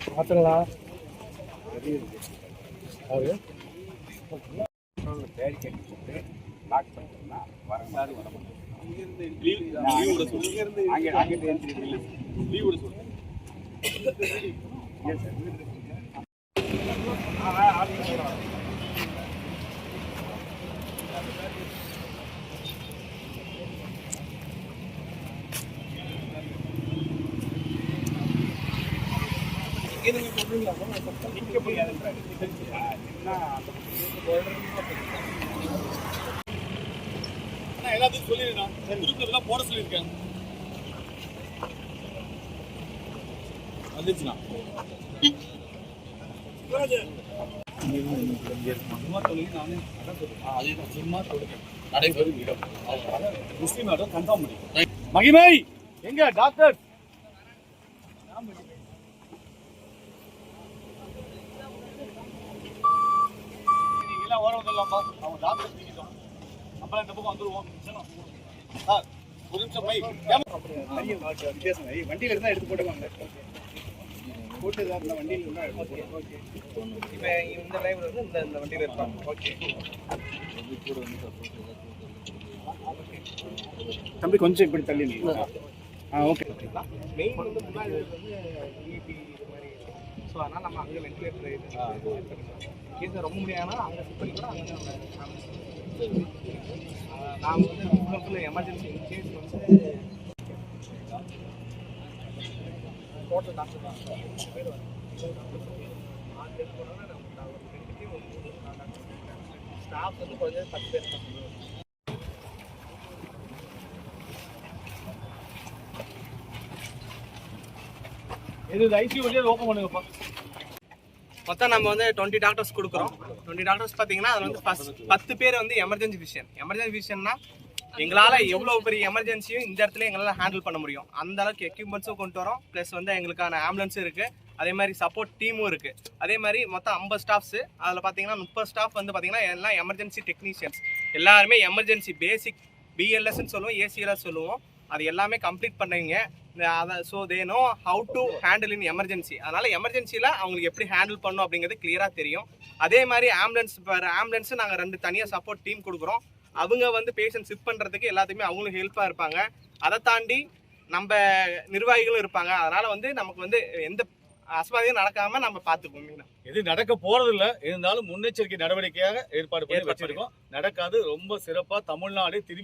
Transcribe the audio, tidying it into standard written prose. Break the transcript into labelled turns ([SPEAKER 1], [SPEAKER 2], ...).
[SPEAKER 1] பார்த்தங்களா அவரு
[SPEAKER 2] பேர் கேட்டு லாக் பண்ணிட்டோம்னா வரலாறு வர முடியும்.
[SPEAKER 3] எல்லாத்தையும் சொல்லிடுறேன், போட சொல்லியிருக்கேன். வந்துச்சுண்ணா மகிமை எங்க டாக்டர் ஓரம் வந்துடலாம்ப்பா. அவங்க டாக்டர் தூக்கிட்டோம், நம்மள இந்த பக்கம் வந்துருவோம். சார் ஒரு நிமிஷம் போய் வித்தியாசம் வண்டியில இருந்தா எடுத்து போட்டுவாங்க. போட்டு வண்டியில் இருந்தா இப்போ இந்த டிரைவர் வந்து இந்த வண்டியில் இருப்பாங்க. ஓகே தம்பி கொஞ்சம் இப்படி தள்ளி ஓகே. மெயின் வந்து முன்னாடி வந்து இபி இது மாதிரி, ஸோ அதனால் நம்ம அங்கே வெண்டிலேட்டர் கேஸ் ரொம்ப முடியாதுன்னா அங்கே ஃபிட் பண்ணி கூட அங்கே நாம் வந்து ஃபுல்லாக எமர்ஜென்சி கேஸ் வந்து டோட்டல் டாக்டர் தான் பேர் வந்து 6 பேர் போனால் நம்ம ஸ்டாஃப் வந்து கொஞ்சம் 10 பேர் தான். இது ஐசியூ வழியாக ஓப்பன் பண்ணுங்கப்பா.
[SPEAKER 4] மொத்தம் நம்ம வந்து 20 டாக்டர்ஸ் கொடுக்குறோம். 20 டாக்டர்ஸ் பார்த்தீங்கன்னா அதில் வந்து 10 பேர் வந்து எமர்ஜென்சி ஃபிசிஷியன்னா எங்களால் எவ்வளோ பெரிய எமர்ஜென்சியும் இந்த இடத்துல எங்களால் ஹேண்டில் பண்ண முடியும். அந்த அளவுக்கு எக்யூப்மெண்ட்ஸும் கொண்டு வரோம். ப்ளஸ் வந்து எங்களுக்கான ஆம்புலன்ஸும் இருக்குது, அதே மாதிரி சப்போர்ட் டீமும் இருக்குது. அதே மாதிரி மொத்தம் 50 ஸ்டாஃப்ஸு. அதில் பார்த்தீங்கன்னா 30 ஸ்டாஃப் வந்து பார்த்தீங்கன்னா எல்லாம் எமர்ஜென்சி டெக்னீஷியன்ஸ். எல்லாருமே எமர்ஜென்சி பேசிக் பிஎல்எஸ்ன்னு சொல்லுவோம், ஏசிஎல்எஸ் சொல்லுவோம். அது எல்லாமே கம்ப்ளீட் பண்ணுவீங்க. அதை so they know how to handle in emergency. அதனால் எமர்ஜென்சியில் அவங்களுக்கு எப்படி ஹேண்டில் பண்ணணும் அப்படிங்கிறது கிளியராக தெரியும். அதே மாதிரி ஆம்புலன்ஸு நாங்கள் 2 தனியாக சப்போர்ட் டீம் கொடுக்குறோம். அவங்க வந்து பேஷண்ட் ஷிஃப்ட் பண்ணுறதுக்கு எல்லாத்துக்குமே அவங்களும் ஹெல்ப்பாக இருப்பாங்க. அதை தாண்டி நம்ம நிர்வாகிகளும் இருப்பாங்க. அதனால் வந்து நமக்கு வந்து எந்த அசம்பாவிதம் நடக்காமல் நம்ம பார்த்துக்குவோம்.
[SPEAKER 3] எது நடக்க போகிறது இல்லை, இருந்தாலும் முன்னெச்சரிக்கை நடவடிக்கையாக ஏற்பாடு பண்ணி வச்சிருக்கோம். நடக்காது. ரொம்ப சிறப்பாக தமிழ்நாடு திரும்பி